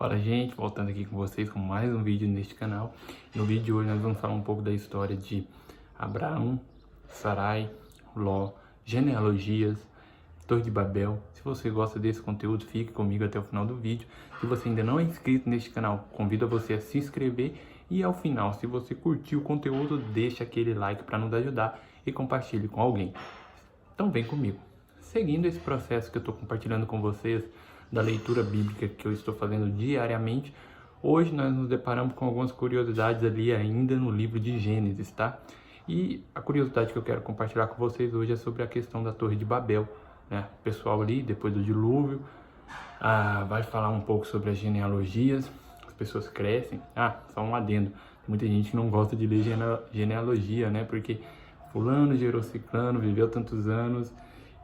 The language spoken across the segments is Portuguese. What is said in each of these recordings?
Fala, gente, voltando aqui com vocês com mais um vídeo neste canal. No vídeo de hoje nós vamos falar um pouco da história de Abraão, Sarai, Ló, genealogias, Torre de Babel. Se você gosta desse conteúdo, fique comigo até o final do vídeo. Se você ainda não é inscrito neste canal, convido você a se inscrever e ao final, se você curtiu o conteúdo, deixa aquele like para nos ajudar e compartilhe com alguém. Então vem comigo. Seguindo esse processo que eu estou compartilhando com vocês, da leitura bíblica que eu estou fazendo diariamente, hoje nós nos deparamos com algumas curiosidades ali ainda no livro de Gênesis, tá? E a curiosidade que eu quero compartilhar com vocês hoje é sobre a questão da Torre de Babel, né? O pessoal ali, depois do dilúvio, vai falar um pouco sobre as genealogias, as pessoas crescem. Só um adendo, muita gente que não gosta de ler genealogia, né? Porque fulano gerou ciclano, viveu tantos anos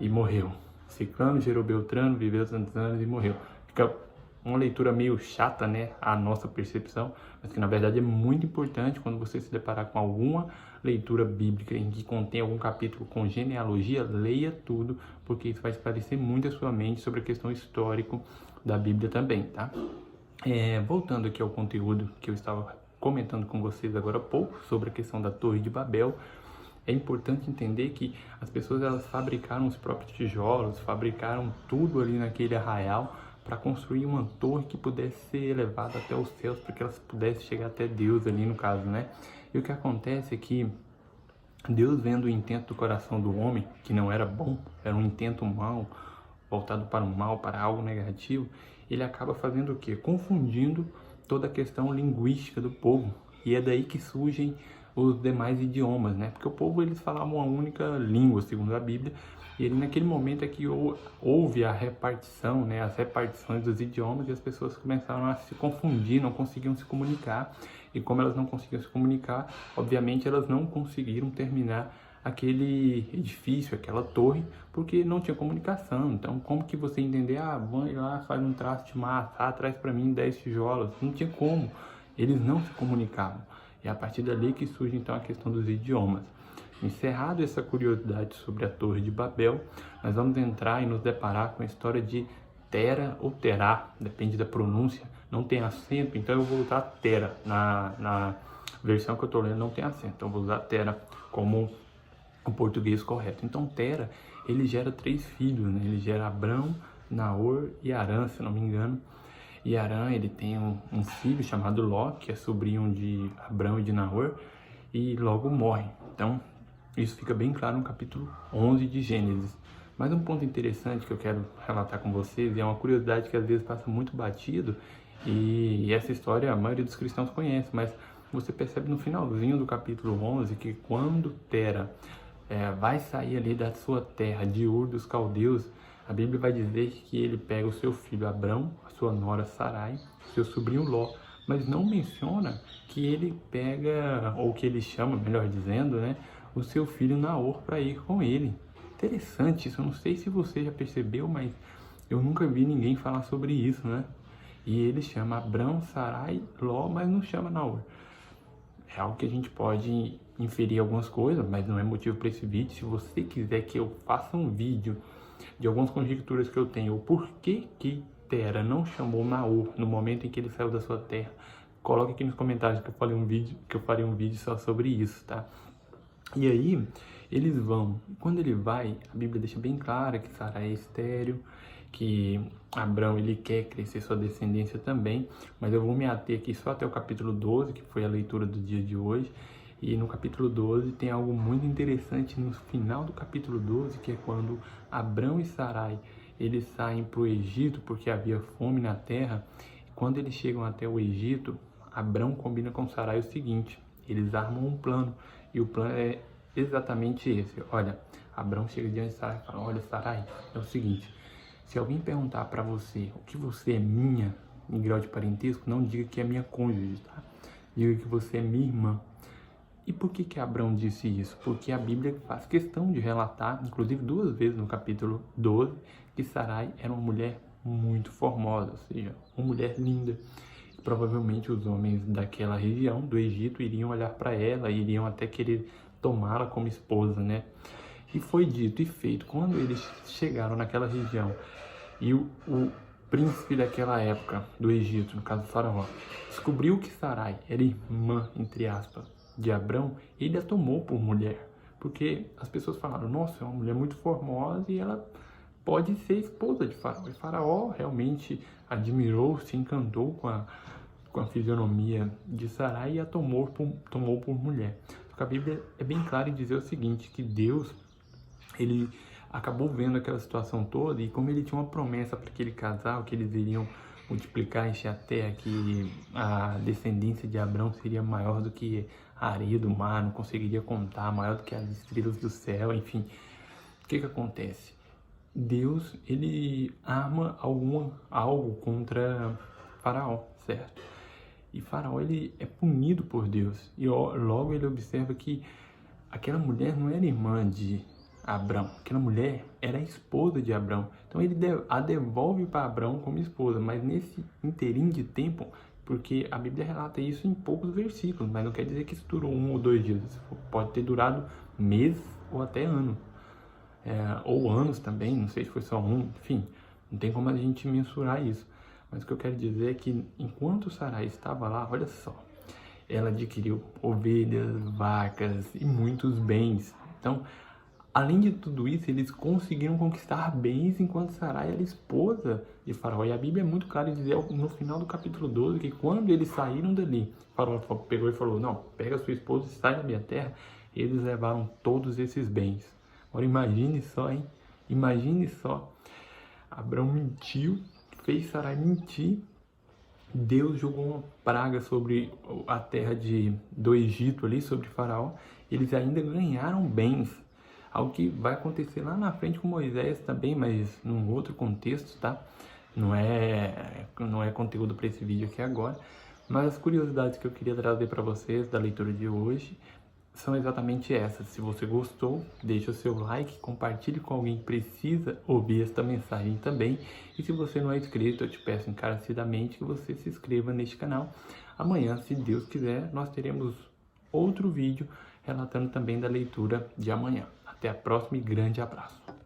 e morreu. Ciclano gerou Beltrano, viveu tantos anos e morreu. Fica uma leitura meio chata, né, a nossa percepção, mas que na verdade é muito importante quando você se deparar com alguma leitura bíblica em que contém algum capítulo com genealogia, leia tudo, porque isso vai esclarecer muito a sua mente sobre a questão histórica da Bíblia também, tá? Voltando aqui ao conteúdo que eu estava comentando com vocês agora há pouco, sobre a questão da Torre de Babel. É importante entender que as pessoas elas fabricaram os próprios tijolos, fabricaram tudo ali naquele arraial para construir uma torre que pudesse ser elevada até os céus, para que elas pudessem chegar até Deus ali no caso, né? E o que acontece é que Deus, vendo o intento do coração do homem, que não era bom, era um intento mau, voltado para o mal, para algo negativo, ele acaba fazendo o quê? Confundindo toda a questão linguística do povo. E é daí que surgem os demais idiomas, né? Porque o povo, eles falavam uma única língua, segundo a Bíblia, e ele, naquele momento é que houve a repartição, né? As repartições dos idiomas, e as pessoas começaram a se confundir, não conseguiam se comunicar, e como elas não conseguiam se comunicar, obviamente elas não conseguiram terminar aquele edifício, aquela torre, porque não tinha comunicação. Então, como que você entender, vai lá, faz um traço de massa, traz para mim 10 tijolos, não tinha como, eles não se comunicavam. E é a partir dali que surge então a questão dos idiomas. Encerrado essa curiosidade sobre a Torre de Babel, nós vamos entrar e nos deparar com a história de Tera ou Terá, depende da pronúncia, não tem acento, então eu vou usar Tera, na versão que eu estou lendo não tem acento, então eu vou usar Tera como o português correto. Então Tera, ele gera 3 filhos, né? Ele gera Abrão, Naor e Harã, se não me engano. E Harã, ele tem um filho chamado Ló, que é sobrinho de Abrão e de Naor, e logo morre. Então, isso fica bem claro no capítulo 11 de Gênesis. Mas um ponto interessante que eu quero relatar com vocês, e é uma curiosidade que às vezes passa muito batido, e essa história a maioria dos cristãos conhece, mas você percebe no finalzinho do capítulo 11 que quando Tera vai sair ali da sua terra, de Ur dos Caldeus, a Bíblia vai dizer que ele pega o seu filho Abrão, a sua nora Sarai, seu sobrinho Ló, mas não menciona que ele pega, ou que ele chama, melhor dizendo, né, o seu filho Naor para ir com ele. Interessante isso, eu não sei se você já percebeu, mas eu nunca vi ninguém falar sobre isso, né? E ele chama Abrão, Sarai, Ló, mas não chama Naor. É algo que a gente pode inferir algumas coisas, mas não é motivo para esse vídeo. Se você quiser que eu faça um vídeo de algumas conjecturas que eu tenho, o porquê que Tera não chamou Naor no momento em que ele saiu da sua terra, coloque aqui nos comentários que eu farei um vídeo só sobre isso, tá? E aí, eles vão, quando ele vai, a Bíblia deixa bem clara que Sarai é estéril, que Abrão, ele quer crescer sua descendência também, mas eu vou me ater aqui só até o capítulo 12, que foi a leitura do dia de hoje. E no capítulo 12 tem algo muito interessante no final do capítulo 12, que é quando Abrão e Sarai, eles saem para o Egito porque havia fome na terra. E quando eles chegam até o Egito, Abrão combina com Sarai o seguinte: eles armam um plano, e o plano é exatamente esse. Olha, Abrão chega diante de Sarai e fala: olha, Sarai, é o seguinte, se alguém perguntar para você o que você é minha, em grau de parentesco, não diga que é minha cônjuge, tá? Diga que você é minha irmã. E por que Abrão disse isso? Porque a Bíblia faz questão de relatar, inclusive 2 vezes no capítulo 12, que Sarai era uma mulher muito formosa, ou seja, uma mulher linda. E provavelmente os homens daquela região, do Egito, iriam olhar para ela, iriam até querer tomá-la como esposa, né? E foi dito e feito. Quando eles chegaram naquela região e príncipe daquela época do Egito, no caso do faraó, descobriu que Sarai era irmã, entre aspas, de Abrão, ele a tomou por mulher. Porque as pessoas falaram, nossa, é uma mulher muito formosa e ela pode ser esposa de Faraó. E Faraó realmente admirou, se encantou com a fisionomia de Sarai e a tomou por mulher. Porque a Bíblia é bem clara em dizer o seguinte, que Deus, ele acabou vendo aquela situação toda e como ele tinha uma promessa para aquele casal, que eles iriam multiplicar, encher a terra, que a descendência de Abrão seria maior do que a areia do mar, não conseguiria contar, maior do que as estrelas do céu, enfim. O que acontece? Deus, ele arma algo contra Faraó, certo? E Faraó, ele é punido por Deus. E logo ele observa que aquela mulher não era irmã de Abrão. Aquela mulher era a esposa de Abrão. Então ele a devolve para Abrão como esposa. Mas nesse interim de tempo, porque a Bíblia relata isso em poucos versículos, mas não quer dizer que isso durou 1 ou 2 dias. Pode ter durado meses ou até anos. Ou anos também, não sei se foi só um, enfim, não tem como a gente mensurar isso. Mas o que eu quero dizer é que enquanto Sarai estava lá, olha só, ela adquiriu ovelhas, vacas e muitos bens. Então, além de tudo isso, eles conseguiram conquistar bens enquanto Sarai era esposa de Faraó. E a Bíblia é muito clara em dizer no final do capítulo 12 que quando eles saíram dali, Faraó pegou e falou, não, pega sua esposa e sai da minha terra. E eles levaram todos esses bens. Agora imagine só, hein? Imagine só. Abrão mentiu, fez Sarai mentir. Deus jogou uma praga sobre a terra do Egito ali, sobre Faraó. Eles ainda ganharam bens. Algo que vai acontecer lá na frente com Moisés também, mas num outro contexto, tá? Não é conteúdo para esse vídeo aqui agora. Mas as curiosidades que eu queria trazer para vocês da leitura de hoje são exatamente essas. Se você gostou, deixa o seu like, compartilhe com alguém que precisa ouvir esta mensagem também. E se você não é inscrito, eu te peço encarecidamente que você se inscreva neste canal. Amanhã, se Deus quiser, nós teremos outro vídeo relatando também da leitura de amanhã. Até a próxima e grande abraço.